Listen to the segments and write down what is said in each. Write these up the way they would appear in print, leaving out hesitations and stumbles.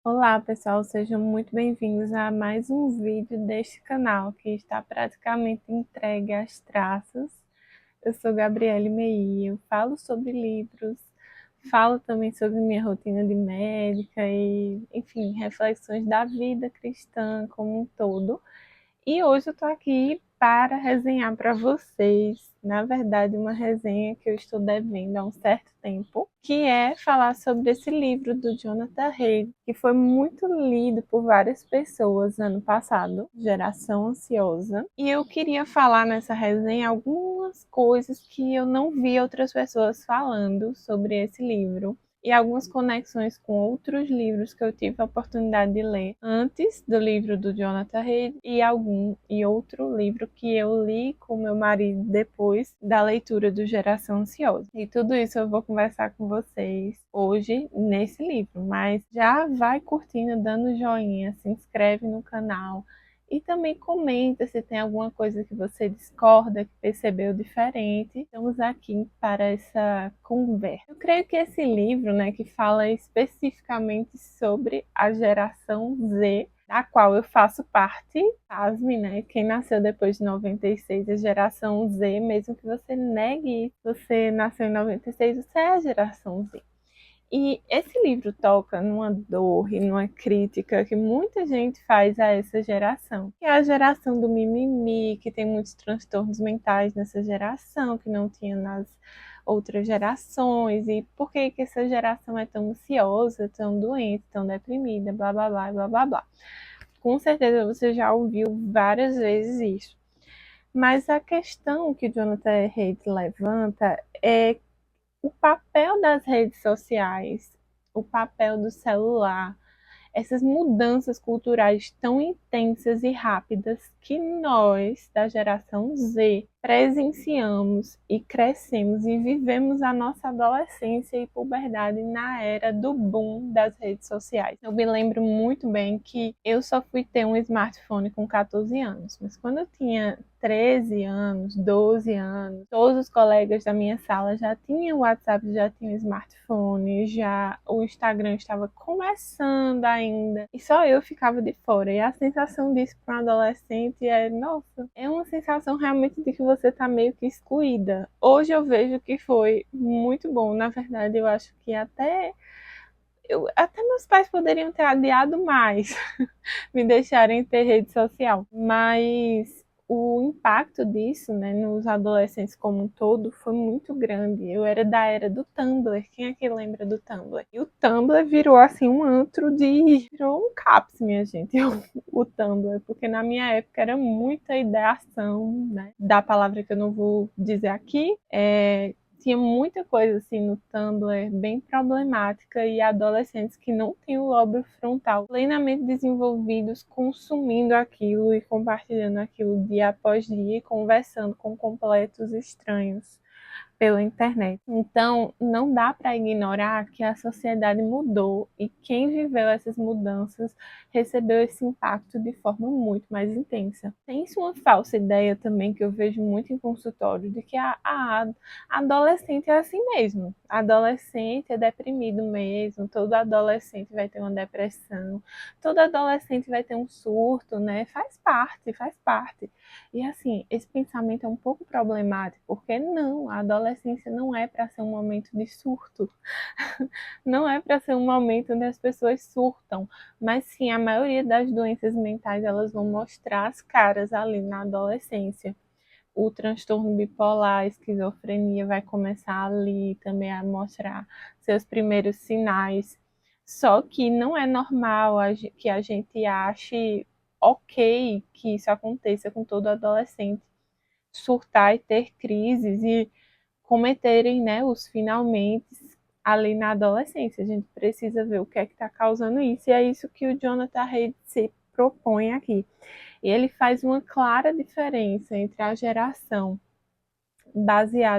Olá pessoal, sejam muito bem-vindos a mais um vídeo deste canal que está praticamente entregue às traças. Eu sou Gabriele Mei, eu falo sobre livros, falo também sobre minha rotina de médica e, enfim, reflexões da vida cristã como um todo. E hoje eu estou aqui para resenhar para vocês, na verdade, uma resenha que eu estou devendo há um certo tempo, que é falar sobre esse livro do Jonathan Haidt, que foi muito lido por várias pessoas ano passado, Geração Ansiosa. E eu queria falar nessa resenha algumas coisas que eu não vi outras pessoas falando sobre esse livro e algumas conexões com outros livros que eu tive a oportunidade de ler antes do livro do Jonathan Haidt e outro livro que eu li com meu marido depois da leitura do Geração Ansiosa. E tudo isso eu vou conversar com vocês hoje nesse livro, mas já vai curtindo, dando joinha, se inscreve no canal. E também comenta se tem alguma coisa que você discorda, que percebeu diferente. Estamos aqui para essa conversa. Eu creio que esse livro, né, que fala especificamente sobre a geração Z, da qual eu faço parte, pasme, né? Quem nasceu depois de 96 é geração Z, mesmo que você negue isso, você nasceu em 96, você é a geração Z. E esse livro toca numa dor e numa crítica que muita gente faz a essa geração, que é a geração do mimimi, que tem muitos transtornos mentais nessa geração, que não tinha nas outras gerações, e por que que essa geração é tão ansiosa, tão doente, tão deprimida, blá blá blá blá blá blá. Com certeza você já ouviu várias vezes isso. Mas a questão que o Jonathan Haidt levanta é o papel das redes sociais, o papel do celular, essas mudanças culturais tão intensas e rápidas que nós, da geração Z, presenciamos e crescemos e vivemos a nossa adolescência e puberdade na era do boom das redes sociais. Eu me lembro muito bem que eu só fui ter um smartphone com 14 anos, mas quando eu tinha 13 anos, 12 anos, todos os colegas da minha sala já tinham WhatsApp, já tinham smartphone, já o Instagram estava começando ainda, e só eu ficava de fora. E a sensação disso para um adolescente é, nossa, é uma sensação realmente de que você está meio que excluída. Hoje eu vejo que foi muito bom, na verdade eu acho que até meus pais poderiam ter adiado mais me deixarem ter rede social, mas o impacto disso, né, nos adolescentes como um todo foi muito grande. Eu era da era do Tumblr. Quem é que lembra do Tumblr? E o Tumblr virou assim um antro virou um CAPS, minha gente, o Tumblr, porque na minha época era muita ideação, né, da palavra que eu não vou dizer aqui, tinha muita coisa assim no Tumblr bem problemática e adolescentes que não têm o lóbulo frontal plenamente desenvolvidos consumindo aquilo e compartilhando aquilo dia após dia e conversando com completos estranhos pela internet. Então, não dá para ignorar que a sociedade mudou e quem viveu essas mudanças recebeu esse impacto de forma muito mais intensa. Tem-se uma falsa ideia também que eu vejo muito em consultório de que a adolescente é assim mesmo. Adolescente é deprimido mesmo, todo adolescente vai ter uma depressão, todo adolescente vai ter um surto, né? Faz parte, faz parte. E assim, esse pensamento é um pouco problemático, porque não, a adolescência não é para ser um momento de surto, não é para ser um momento onde as pessoas surtam, mas sim, a maioria das doenças mentais elas vão mostrar as caras ali na adolescência. O transtorno bipolar, a esquizofrenia vai começar ali também a mostrar seus primeiros sinais. Só que não é normal que a gente ache ok que isso aconteça com todo adolescente. Surtar e ter crises e cometerem, né, os finalmente ali na adolescência. A gente precisa ver o que é que está causando isso. E é isso que o Jonathan Haidt se propõe aqui. E ele faz uma clara diferença entre a geração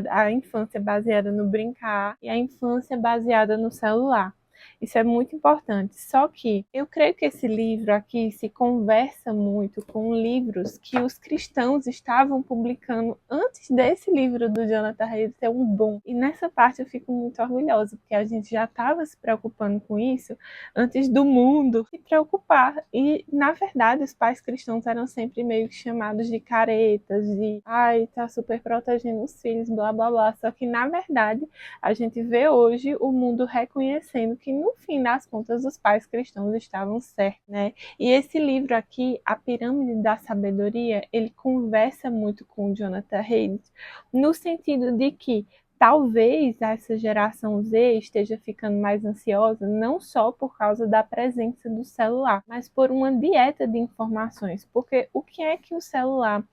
a infância baseada no brincar e a infância baseada no celular. Isso é muito importante. Só que eu creio que esse livro aqui se conversa muito com livros que os cristãos estavam publicando antes desse livro do Jonathan Haidt ser um boom. E nessa parte eu fico muito orgulhosa, porque a gente já estava se preocupando com isso antes do mundo se preocupar. E, na verdade, os pais cristãos eram sempre meio que chamados de caretas, de ai, tá super protegendo os filhos, blá blá blá. Só que, na verdade, a gente vê hoje o mundo reconhecendo que, no fim das contas, os pais cristãos estavam certos, né? E esse livro aqui, A Pirâmide da Sabedoria, ele conversa muito com o Jonathan Haidt, no sentido de que talvez essa geração Z esteja ficando mais ansiosa, não só por causa da presença do celular, mas por uma dieta de informações. Porque o que é que o celular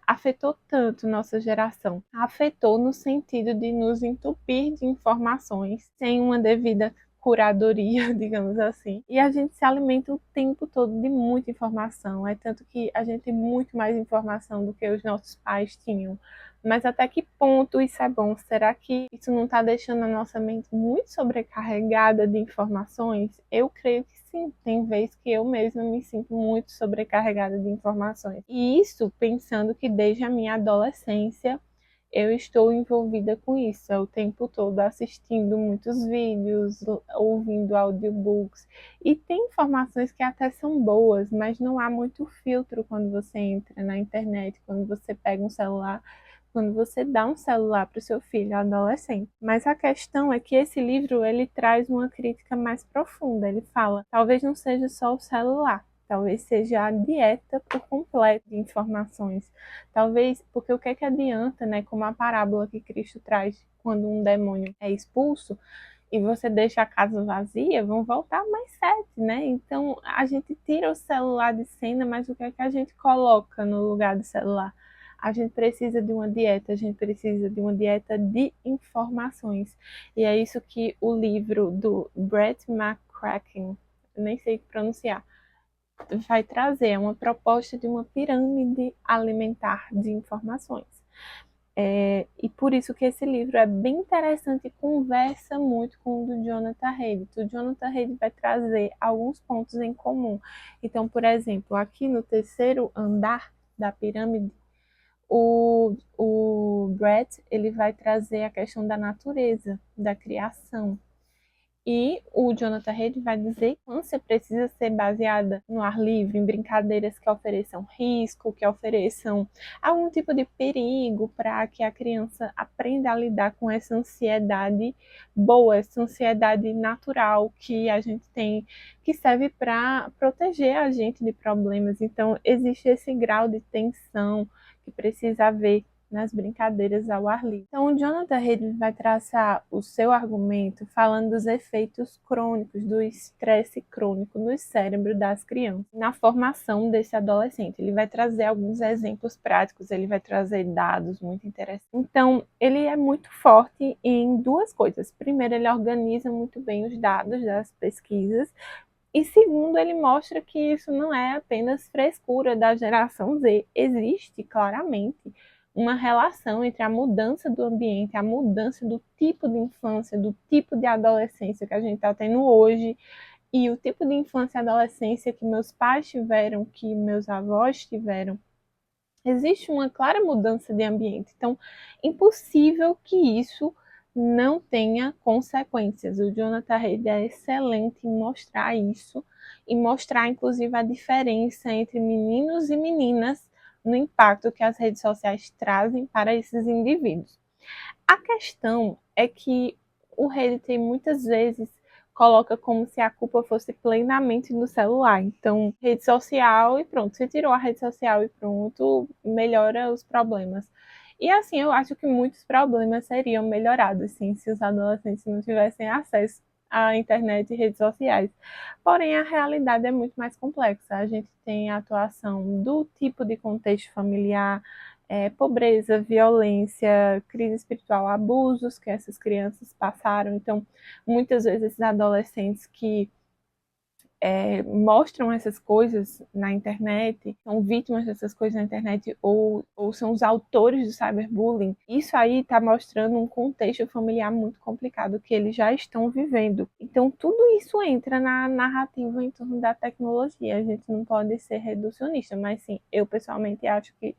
afetou tanto nossa geração? Afetou no sentido de nos entupir de informações sem uma devida curadoria, digamos assim. E a gente se alimenta o tempo todo de muita informação. É tanto que a gente tem muito mais informação do que os nossos pais tinham. Mas até que ponto isso é bom? Será que isso não está deixando a nossa mente muito sobrecarregada de informações? Eu creio que sim. Tem vezes que eu mesma me sinto muito sobrecarregada de informações. E isso pensando que desde a minha adolescência eu estou envolvida com isso, é o tempo todo assistindo muitos vídeos, ouvindo audiobooks, e tem informações que até são boas, mas não há muito filtro quando você entra na internet, quando você pega um celular, quando você dá um celular para o seu filho adolescente. Mas a questão é que esse livro ele traz uma crítica mais profunda. Ele fala, talvez não seja só o celular, talvez seja a dieta por completo de informações. Talvez, porque o que é que adianta, né? Como a parábola que Cristo traz quando um demônio é expulso e você deixa a casa vazia, vão voltar mais 7, né? Então a gente tira o celular de cena, mas o que é que a gente coloca no lugar do celular? A gente precisa de uma dieta, a gente precisa de uma dieta de informações. E é isso que o livro do Brett McCracken, nem sei pronunciar, vai trazer uma proposta de uma pirâmide alimentar de informações. E por isso que esse livro é bem interessante e conversa muito com o do Jonathan Haidt. O Jonathan Haidt vai trazer alguns pontos em comum. Então, por exemplo, aqui no terceiro andar da pirâmide, o Brett ele vai trazer a questão da natureza, da criação. E o Jonathan Haidt vai dizer que a infância precisa ser baseada no ar livre, em brincadeiras que ofereçam risco, que ofereçam algum tipo de perigo para que a criança aprenda a lidar com essa ansiedade boa, essa ansiedade natural que a gente tem, que serve para proteger a gente de problemas. Então, existe esse grau de tensão que precisa haver nas brincadeiras ao ar livre. Então, o Jonathan Haidt vai traçar o seu argumento falando dos efeitos crônicos, do estresse crônico no cérebro das crianças, na formação desse adolescente. Ele vai trazer alguns exemplos práticos, ele vai trazer dados muito interessantes. Então, ele é muito forte em duas coisas. Primeiro, ele organiza muito bem os dados das pesquisas, e segundo, ele mostra que isso não é apenas frescura da geração Z. Existe claramente uma relação entre a mudança do ambiente, a mudança do tipo de infância, do tipo de adolescência que a gente está tendo hoje e o tipo de infância e adolescência que meus pais tiveram, que meus avós tiveram. Existe uma clara mudança de ambiente. Então, impossível que isso não tenha consequências. O Jonathan Haidt é excelente em mostrar isso e mostrar, inclusive, a diferença entre meninos e meninas no impacto que as redes sociais trazem para esses indivíduos. A questão é que o Reddit muitas vezes coloca como se a culpa fosse plenamente no celular. Então, rede social e pronto, você tirou a rede social e pronto, melhora os problemas. E assim, eu acho que muitos problemas seriam melhorados, sim, se os adolescentes não tivessem acesso à internet e redes sociais. Porém, a realidade é muito mais complexa. A gente tem a atuação do tipo de contexto familiar, pobreza, violência, crise espiritual, abusos que essas crianças passaram. Então, muitas vezes esses adolescentes que mostram essas coisas na internet, são vítimas dessas coisas na internet ou são os autores do cyberbullying, isso aí está mostrando um contexto familiar muito complicado que eles já estão vivendo. Então, tudo isso entra na narrativa em torno da tecnologia. A gente não pode ser reducionista, mas sim, eu pessoalmente acho que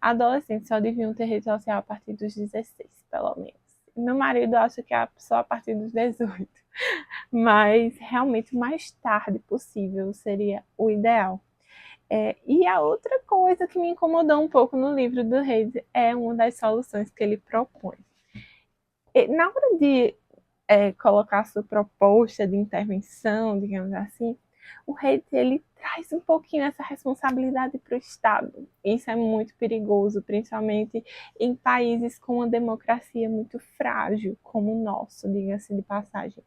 adolescentes só deviam ter rede social a partir dos 16, pelo menos. Meu marido acha que é só a partir dos 18. Mas realmente o mais tarde possível seria o ideal. E a outra coisa que me incomodou um pouco no livro do Reis é uma das soluções que ele propõe. Na hora de colocar a sua proposta de intervenção, digamos assim, o Reis ele traz um pouquinho essa responsabilidade para o Estado. Isso é muito perigoso, principalmente em países com uma democracia muito frágil, como o nosso, diga-se de passagem.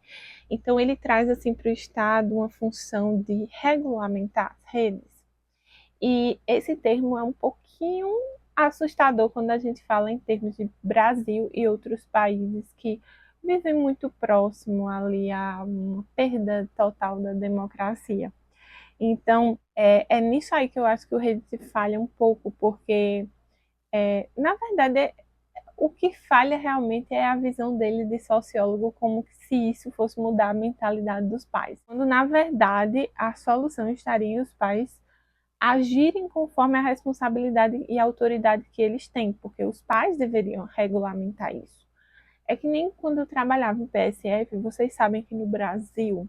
Então, ele traz assim para o Estado uma função de regulamentar as redes. E esse termo é um pouquinho assustador quando a gente fala em termos de Brasil e outros países que vivem muito próximo ali a uma perda total da democracia. Então, é nisso aí que eu acho que o Reddit falha um pouco, porque, na verdade, o que falha realmente é a visão dele de sociólogo, como se isso fosse mudar a mentalidade dos pais. Quando, na verdade, a solução estaria em os pais agirem conforme a responsabilidade e a autoridade que eles têm, porque os pais deveriam regulamentar isso. É que nem quando eu trabalhava em PSF, vocês sabem que no Brasil,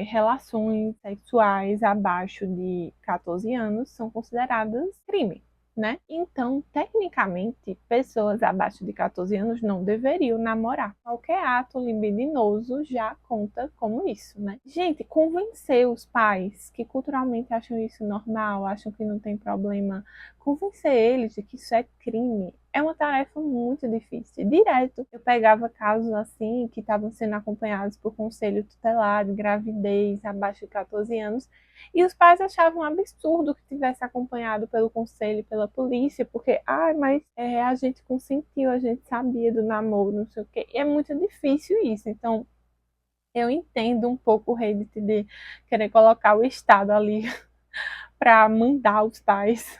relações sexuais abaixo de 14 anos são consideradas crime, né? Então, tecnicamente, pessoas abaixo de 14 anos não deveriam namorar. Qualquer ato libidinoso já conta como isso, né? Gente, convencer os pais que culturalmente acham isso normal, acham que não tem problema, convencer eles de que isso é crime é uma tarefa muito difícil. Direto, eu pegava casos assim que estavam sendo acompanhados por conselho tutelar, de gravidez abaixo de 14 anos, e os pais achavam um absurdo que tivesse acompanhado pelo conselho, pela polícia, porque, mas a gente consentiu, a gente sabia do namoro, não sei o quê. E é muito difícil isso. Então, eu entendo um pouco o Reddit de querer colocar o Estado ali para mandar os pais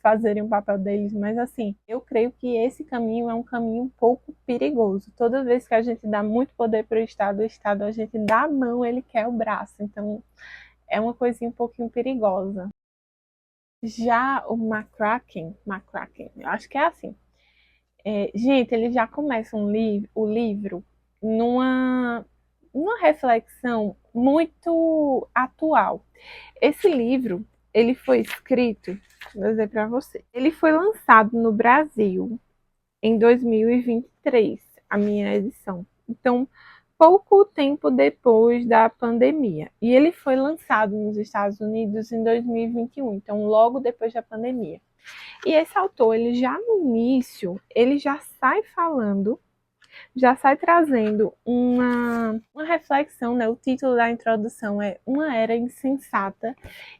fazerem o papel deles, mas assim, eu creio que esse caminho é um caminho um pouco perigoso. Toda vez que a gente dá muito poder para o Estado a gente dá a mão, ele quer o braço. Então, é uma coisinha um pouquinho perigosa. Já o McCracken, eu acho que é assim. Gente, ele já começa o livro numa reflexão muito atual. Esse livro, ele foi escrito, vou dizer para você, ele foi lançado no Brasil em 2023, a minha edição. Então, pouco tempo depois da pandemia. E ele foi lançado nos Estados Unidos em 2021, então logo depois da pandemia. E esse autor, ele já no início, ele já sai falando, já sai trazendo uma reflexão, né? O título da introdução é Uma Era Insensata,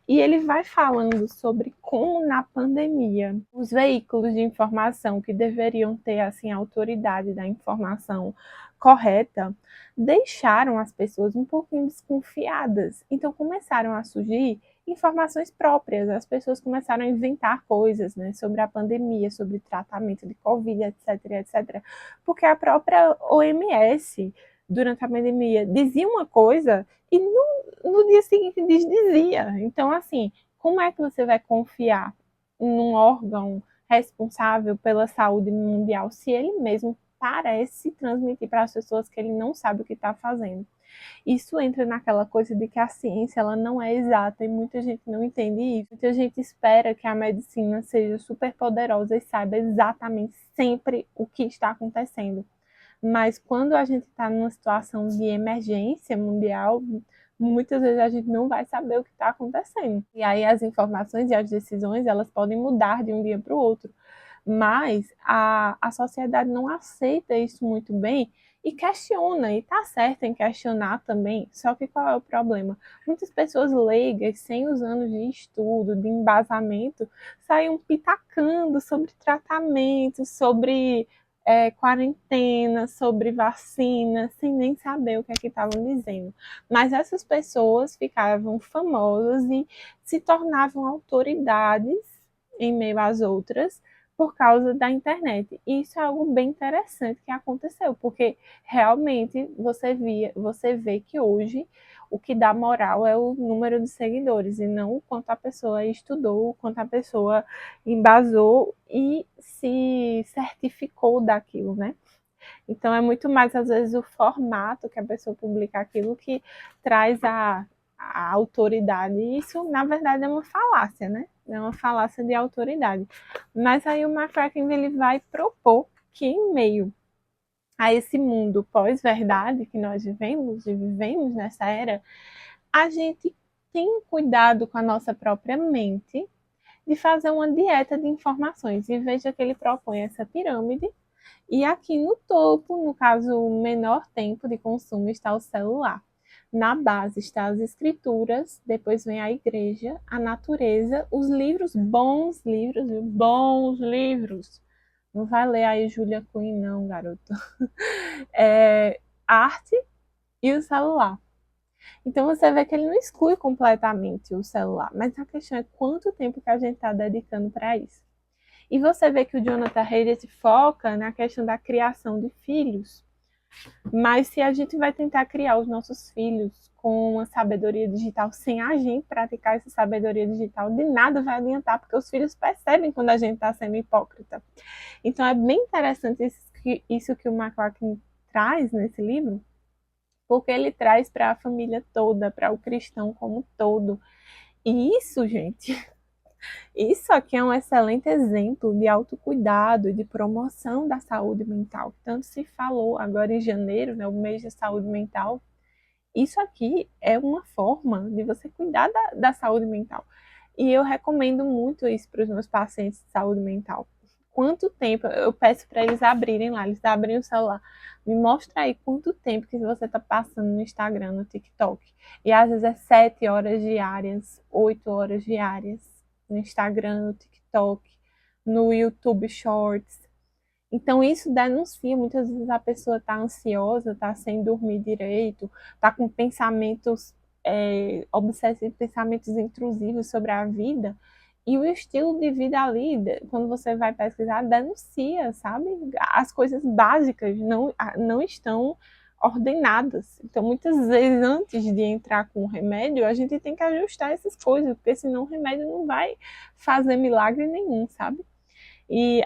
e ele vai falando sobre como na pandemia os veículos de informação que deveriam ter assim a autoridade da informação correta deixaram as pessoas um pouquinho desconfiadas. Então começaram a surgir informações próprias, as pessoas começaram a inventar coisas, né, sobre a pandemia, sobre tratamento de Covid, etc, etc, porque a própria OMS, durante a pandemia, dizia uma coisa e no dia seguinte desdizia. Então, assim, como é que você vai confiar num órgão responsável pela saúde mundial se ele mesmo parece transmitir para as pessoas que ele não sabe o que está fazendo? Isso entra naquela coisa de que a ciência ela não é exata e muita gente não entende isso. Muita gente espera que a medicina seja super poderosa e saiba exatamente sempre o que está acontecendo. Mas quando a gente está numa situação de emergência mundial, muitas vezes a gente não vai saber o que está acontecendo. E aí as informações e as decisões elas podem mudar de um dia para o outro. Mas a sociedade não aceita isso muito bem e questiona, e está certo em questionar também, só que qual é o problema? Muitas pessoas leigas, sem os anos de estudo, de embasamento, saem pitacando sobre tratamento, sobre quarentena, sobre vacina, sem nem saber o que é que estavam dizendo. Mas essas pessoas ficavam famosas e se tornavam autoridades em meio às outras por causa da internet. E isso é algo bem interessante que aconteceu, porque realmente você vê que hoje o que dá moral é o número de seguidores e não o quanto a pessoa estudou, o quanto a pessoa embasou e se certificou daquilo, né? Então é muito mais, às vezes, o formato que a pessoa publica aquilo que traz a autoridade. E isso, na verdade, é uma falácia, né? É uma falácia de autoridade. Mas aí o McCracken ele vai propor que, em meio a esse mundo pós-verdade que nós vivemos e vivemos nessa era, a gente tem cuidado com a nossa própria mente de fazer uma dieta de informações. E veja que ele propõe essa pirâmide e aqui no topo, no caso, o menor tempo de consumo está o celular. Na base está as escrituras, depois vem a igreja, a natureza, os livros, bons livros. Não vai ler aí Julia Quinn, não, garoto. Arte e o celular. Então você vê que ele não exclui completamente o celular, mas a questão é quanto tempo que a gente está dedicando para isso. E você vê que o Jonathan Haidt foca na questão da criação de filhos. Mas se a gente vai tentar criar os nossos filhos com uma sabedoria digital sem a gente praticar essa sabedoria digital, de nada vai adiantar, porque os filhos percebem quando a gente está sendo hipócrita. Então é bem interessante isso que o McCracken traz nesse livro, porque ele traz para a família toda, para o cristão como um todo. E isso, gente, isso aqui é um excelente exemplo de autocuidado e de promoção da saúde mental. Tanto se falou agora em janeiro, né, o mês da saúde mental. Isso aqui é uma forma de você cuidar da saúde mental. E eu recomendo muito isso para os meus pacientes de saúde mental. Quanto tempo, eu peço para eles abrirem lá, eles abrem o celular. Me mostra aí quanto tempo que você está passando no Instagram, no TikTok. E às vezes é 7 horas diárias, 8 horas diárias no Instagram, no TikTok, no YouTube Shorts. Então, isso denuncia. Muitas vezes a pessoa está ansiosa, está sem dormir direito, está com pensamentos obsessivos, pensamentos intrusivos sobre a vida. E o estilo de vida ali, quando você vai pesquisar, denuncia, sabe? As coisas básicas não estão ordenadas. Então, muitas vezes, antes de entrar com o remédio, a gente tem que ajustar essas coisas, porque senão o remédio não vai fazer milagre nenhum, sabe? E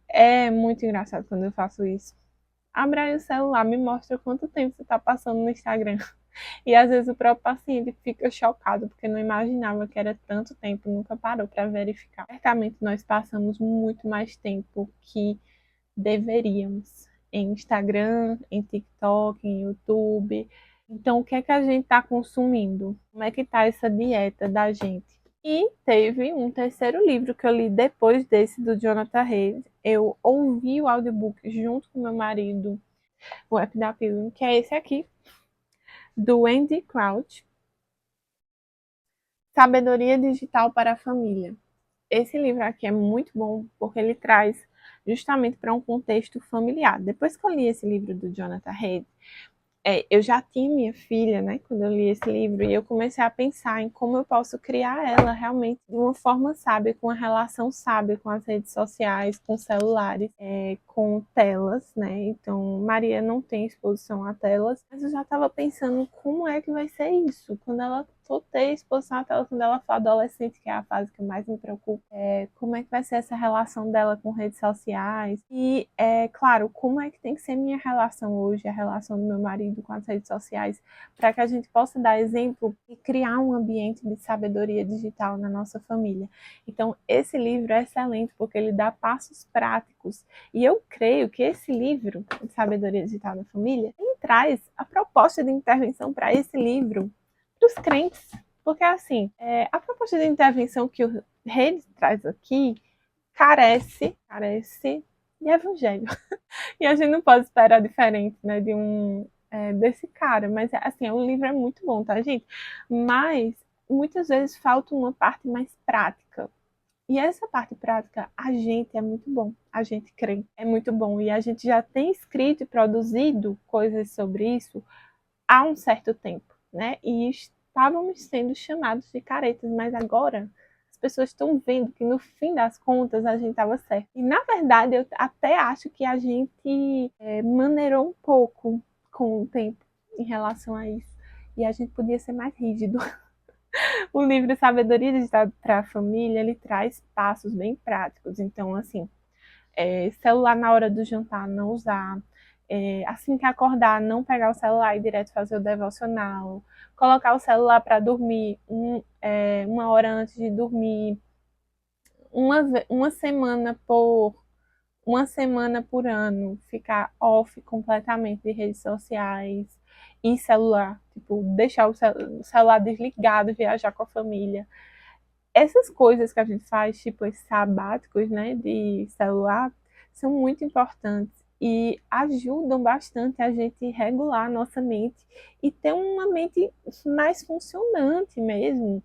é muito engraçado quando eu faço isso. Abre aí o celular, me mostra quanto tempo você está passando no Instagram. E às vezes o próprio paciente fica chocado, porque não imaginava que era tanto tempo, nunca parou para verificar. Certamente nós passamos muito mais tempo que deveríamos em Instagram, em TikTok, em YouTube. Então, o que é que a gente está consumindo? Como é que está essa dieta da gente? E teve um terceiro livro que eu li depois desse do Jonathan Haidt. Eu ouvi o audiobook junto com meu marido, o app da Pilgrim, que é esse aqui, do Andy Crouch, Sabedoria Digital para a Família. Esse livro aqui é muito bom porque ele traz justamente para um contexto familiar. Depois que eu li esse livro do Jonathan Haidt, eu já tinha minha filha, né, quando eu li esse livro, e eu comecei a pensar em como eu posso criar ela realmente de uma forma sábia, com uma relação sábia com as redes sociais, com celulares, com telas, né? Então, Maria não tem exposição a telas, mas eu já estava pensando como é que vai ser isso, quando ela for ter exposição a telas, quando ela for adolescente, que é a fase que mais me preocupa, como é que vai ser essa relação dela com redes sociais, e, claro, como é que tem que ser minha relação hoje, a relação do meu marido com as redes sociais, para que a gente possa dar exemplo e criar um ambiente de sabedoria digital na nossa família. Então, esse livro é excelente porque ele dá passos práticos. E eu creio que esse livro, de Sabedoria Digital na Família, ele traz a proposta de intervenção para esse livro para os crentes. Porque, assim, a proposta de intervenção que o Reis traz aqui carece de evangelho. E a gente não pode esperar diferente, né, desse cara. Mas, assim, o livro é muito bom, tá, gente? Mas, muitas vezes falta uma parte mais prática. E essa parte prática, a gente é muito bom, a gente crê, é muito bom. E a gente já tem escrito e produzido coisas sobre isso há um certo tempo, né? E estávamos sendo chamados de caretas, mas agora as pessoas estão vendo que no fim das contas a gente estava certo. E na verdade eu até acho que a gente maneirou um pouco com o tempo em relação a isso. E a gente podia ser mais rígido. O livro Sabedoria Digital para a Família, ele traz passos bem práticos. Então, assim, celular na hora do jantar, não usar. Assim que acordar, não pegar o celular e direto fazer o devocional. Colocar o celular para dormir uma hora antes de dormir. Uma semana por ano, ficar off completamente de redes sociais e celular. Tipo, deixar o celular desligado, viajar com a família. Essas coisas que a gente faz, tipo esses sabáticos, né, de celular, são muito importantes e ajudam bastante a gente regular a nossa mente e ter uma mente mais funcionante mesmo,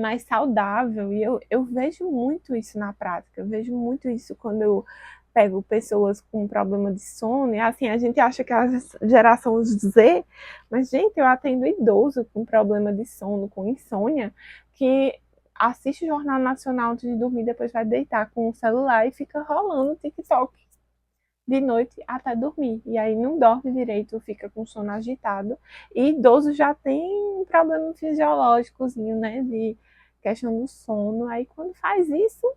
mais saudável. E eu vejo muito isso na prática, eu vejo muito isso quando eu pego pessoas com problema de sono, e assim, a gente acha que é a geração Z, mas, gente, eu atendo idoso com problema de sono, com insônia, que assiste o Jornal Nacional antes de dormir, depois vai deitar com o celular e fica rolando o TikTok de noite até dormir. E aí não dorme direito, fica com sono agitado. E idoso já tem um problema fisiológicozinho, né? De questão do sono. Aí quando faz isso,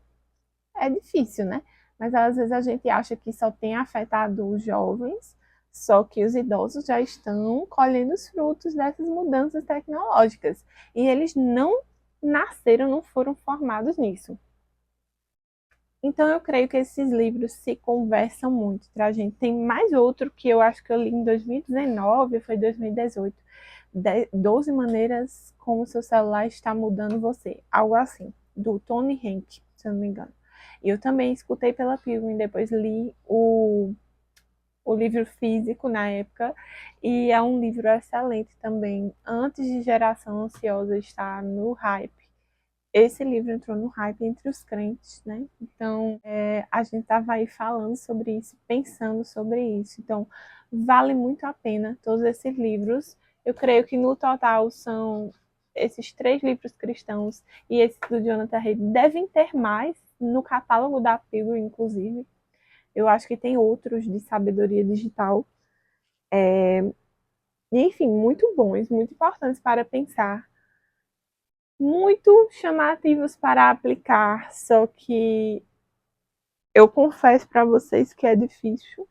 é difícil, né? Mas às vezes a gente acha que só tem afetado os jovens, só que os idosos já estão colhendo os frutos dessas mudanças tecnológicas. E eles não nasceram, não foram formados nisso. Então eu creio que esses livros se conversam muito para a gente. Tem mais outro que eu acho que eu li em 2019, foi 2018. 12 maneiras como o seu celular está mudando você. Algo assim, do Tony Hank, se eu não me engano. Eu também escutei pela Pilgrim, depois li o livro físico na época, e é um livro excelente também. Antes de Geração Ansiosa estar no hype, esse livro entrou no hype entre os crentes, né? Então, a gente estava aí falando sobre isso, pensando sobre isso. Então, vale muito a pena todos esses livros. Eu creio que no total são esses 3 livros cristãos e esse do Jonathan Reid devem ter mais no catálogo da Pilgrim, inclusive. Eu acho que tem outros de sabedoria digital. E, enfim, muito bons, muito importantes para pensar, muito chamativos para aplicar, só que eu confesso para vocês que é difícil.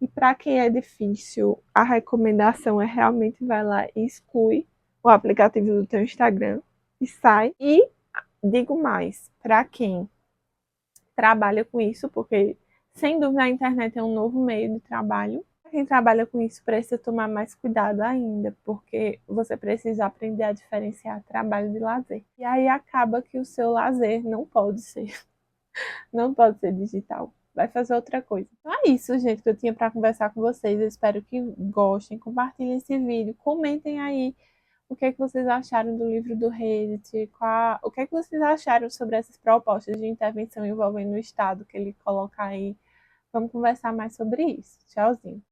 E para quem é difícil, a recomendação é realmente vai lá e exclui o aplicativo do teu Instagram e sai. E digo mais, para quem trabalha com isso, porque sem dúvida a internet é um novo meio de trabalho. Quem trabalha com isso precisa tomar mais cuidado ainda, porque você precisa aprender a diferenciar trabalho de lazer. E aí acaba que o seu lazer não pode ser digital. Vai fazer outra coisa. Então é isso, gente, que eu tinha para conversar com vocês. Eu espero que gostem. Compartilhem esse vídeo. Comentem aí o que é que vocês acharam do livro do Reddit, o que é que vocês acharam sobre essas propostas de intervenção envolvendo o Estado que ele coloca aí. Vamos conversar mais sobre isso. Tchauzinho.